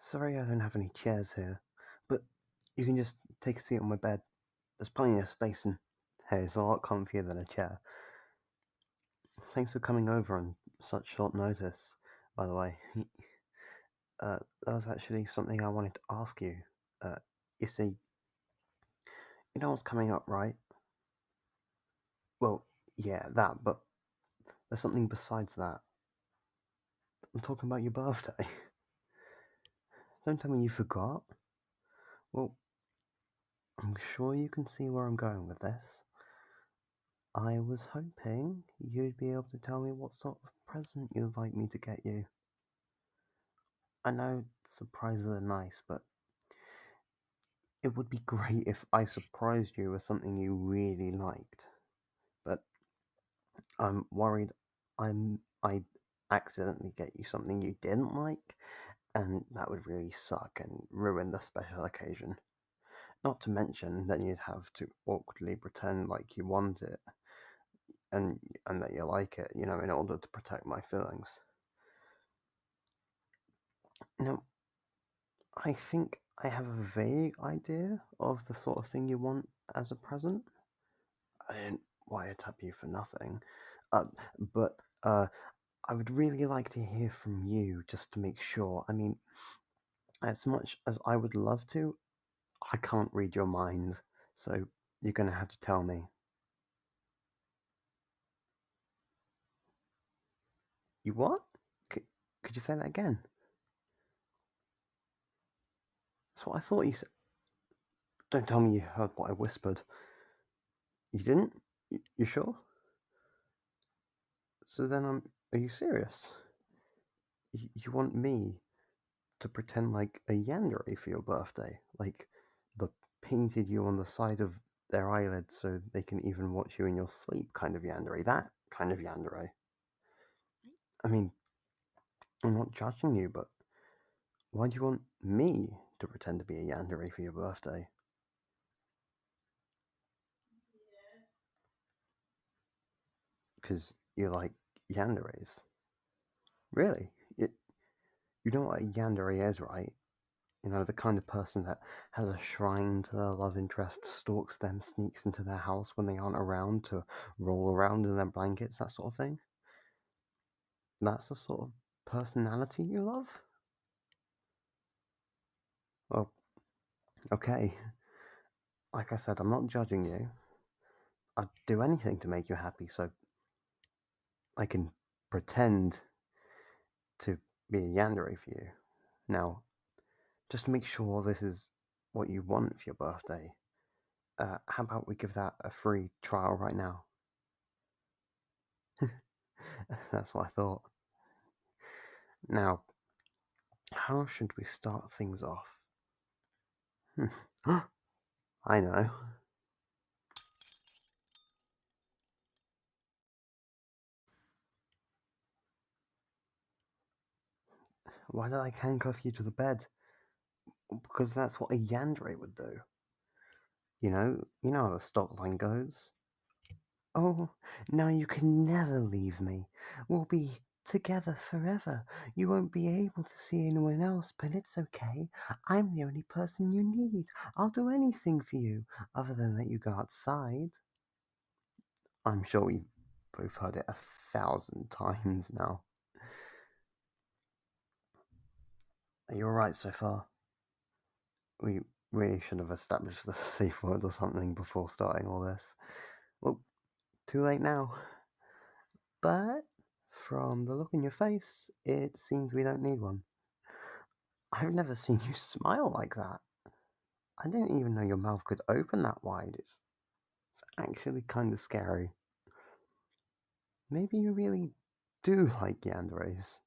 Sorry I don't have any chairs here, but you can just take a seat on my bed. There's plenty of space and hey, it's a lot comfier than a chair. Thanks for coming over on such short notice, by the way. That was actually something I wanted to ask you. Uh, you see, you know what's coming up, right? Well, yeah, that, but there's something besides that. I'm talking about your birthday. Don't tell me you forgot. Well, I'm sure you can see where I'm going with this. I was hoping you'd be able to tell me what sort of present you'd like me to get you. I know surprises are nice, but it would be great if I surprised you with something you really liked. But I'm worried I'd accidentally get you something you didn't like, and that would really suck and ruin the special occasion. Not to mention, then you'd have to awkwardly pretend like you want it and that you like it, in order to protect my feelings. Now, I think I have a vague idea of the sort of thing you want as a present. I didn't wiretap you for nothing. Uh, but I would really like to hear from you just to make sure. I mean, as much as I would love to, I can't read your mind, so you're gonna have to tell me. You what? Could you say that again? That's what I thought you said. Don't tell me you heard what I whispered. You didn't? You sure? So then are you serious? You want me to pretend like a yandere for your birthday? Like the painted you on the side of their eyelids so they can even watch you in your sleep kind of yandere? That kind of yandere. I mean, I'm not judging you, but why do you want me to pretend to be a yandere for your birthday? Because you like yanderes. Really? You know what a yandere is, right? The kind of person that has a shrine to their love interest, stalks them, sneaks into their house when they aren't around to roll around in their blankets, that sort of thing. That's the sort of personality you love? Well, okay. Like I said, I'm not judging you. I'd do anything to make you happy, so I can pretend to be a yandere for you. Now, just to make sure this is what you want for your birthday, how about we give that a free trial right now? That's what I thought. Now, how should we start things off? I know. Why did I handcuff you to the bed? Because that's what a yandere would do. You know how the stock line goes. Oh, now you can never leave me. We'll be together forever. You won't be able to see anyone else, but it's okay. I'm the only person you need. I'll do anything for you, other than let you go outside. I'm sure we've both heard it 1,000 times now. Are you alright so far? We really should have established the safe word or something before starting all this. Well, too late now. But from the look in your face, it seems we don't need one. I've never seen you smile like that. I didn't even know your mouth could open that wide. It's actually kind of scary. Maybe you really do like yanderes.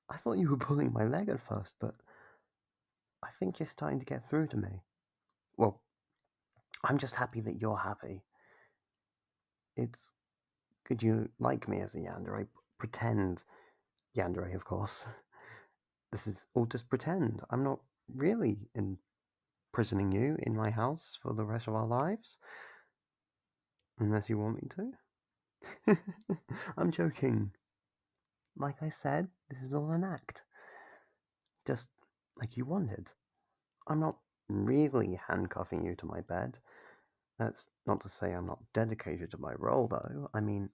I thought you were pulling my leg at first, but I think you're starting to get through to me. Well, I'm just happy that you're happy. It's Could you like me as a yandere? Pretend yandere, of course. This is all just pretend. I'm not really imprisoning you in my house for the rest of our lives. Unless you want me to. I'm joking. Like I said, this is all an act. Just like you wanted. I'm not really handcuffing you to my bed. That's not to say I'm not dedicated to my role, though. I mean,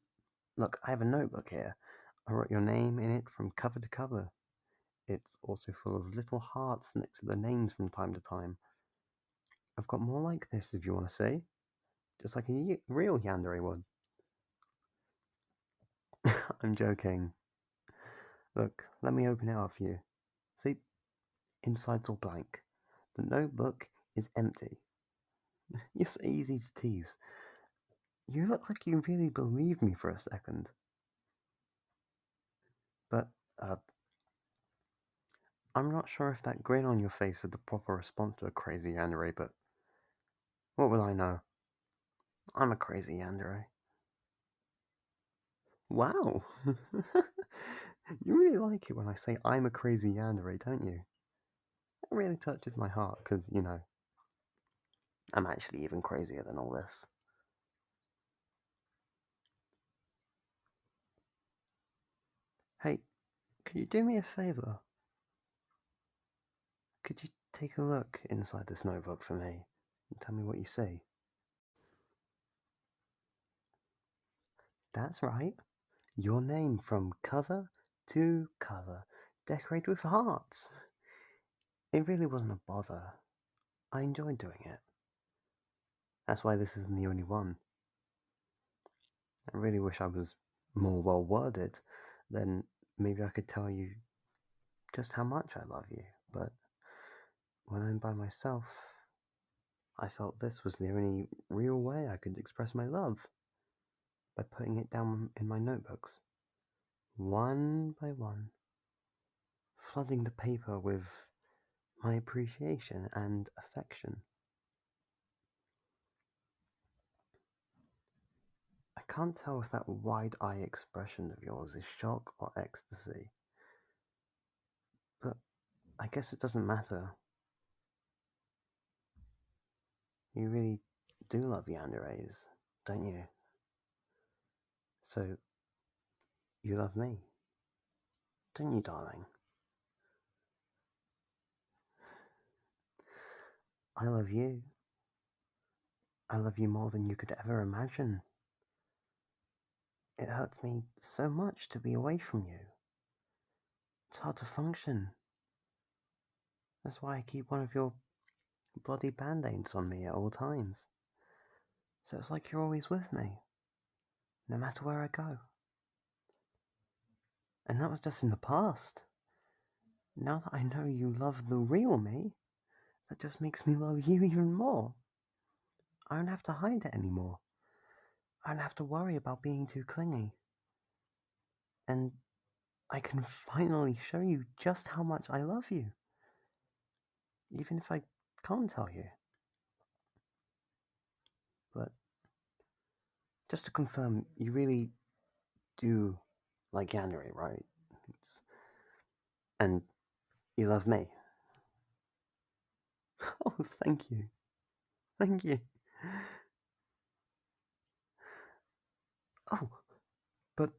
look, I have a notebook here. I wrote your name in it from cover to cover. It's also full of little hearts next to the names from time to time. I've got more like this if you want to see. Just like a real yandere would. I'm joking. Look, let me open it up for you. See, inside's all blank. The notebook is empty. You're so easy to tease. You look like you really believe me for a second. But, I'm not sure if that grin on your face is the proper response to a crazy yandere, but what will I know? I'm a crazy yandere. Wow! You really like it when I say I'm a crazy yandere, don't you? It really touches my heart, because, I'm actually even crazier than all this. Hey, could you do me a favor? Could you take a look inside this notebook for me and tell me what you see? That's right. Your name from cover to cover, decorated with hearts. It really wasn't a bother. I enjoyed doing it. That's why this isn't the only one. I really wish I was more well worded, then maybe I could tell you just how much I love you, but when I'm by myself, I felt this was the only real way I could express my love, by putting it down in my notebooks, one by one, flooding the paper with my appreciation and affection. I can't tell if that wide-eye expression of yours is shock or ecstasy, but I guess it doesn't matter. You really do love yanderes, don't you? So, you love me, don't you, darling? I love you. I love you more than you could ever imagine. It hurts me so much to be away from you. It's hard to function. That's why I keep one of your bloody band-aids on me at all times. So it's like you're always with me, no matter where I go. And that was just in the past. Now that I know you love the real me, that just makes me love you even more. I don't have to hide it anymore. I don't have to worry about being too clingy. And I can finally show you just how much I love you. Even if I can't tell you. But just to confirm, you really do like yandere, right? And you love me. Oh, thank you. Thank you. Oh, but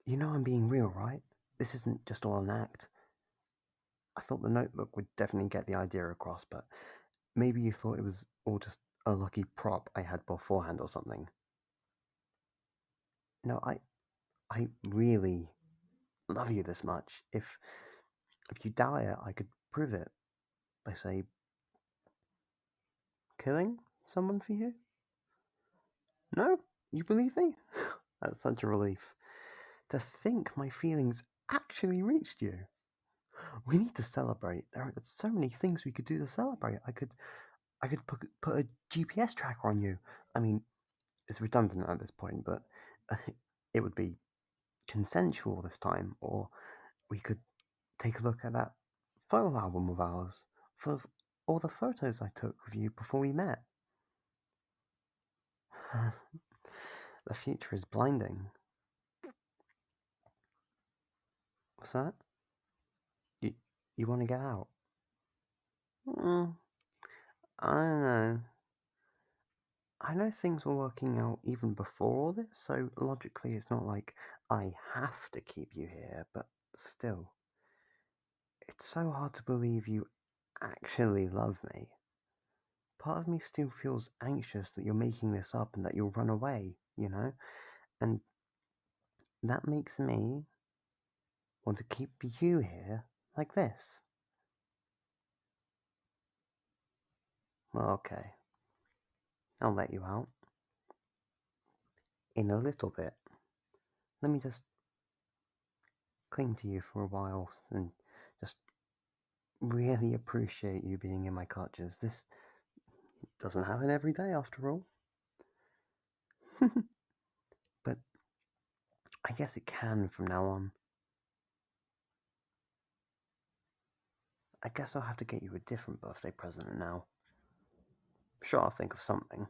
you know I'm being real, right? This isn't just all an act. I thought the notebook would definitely get the idea across, but maybe you thought it was all just a lucky prop I had beforehand or something. No, I really love you this much. If you doubt it, I could prove it by, say, killing someone for you. No? You believe me? That's such a relief. To think my feelings actually reached you. We need to celebrate. There are so many things we could do to celebrate. I could put a GPS tracker on you. I mean, it's redundant at this point, but it would be consensual this time. Or we could take a look at that photo album of ours, full of all the photos I took with you before we met. The future is blinding. What's that? You you want to get out? Mm, I don't know. I know things were working out even before all this, so logically it's not like I have to keep you here, but still. It's so hard to believe you actually love me, part of me still feels anxious that you're making this up and that you'll run away, you know? And that makes me want to keep you here like this. Well, okay, I'll let you out. In a little bit. Let me just cling to you for a while and just really appreciate you being in my clutches. This doesn't happen every day, after all. But I guess it can from now on. I guess I'll have to get you a different birthday present now. Sure, I'll think of something.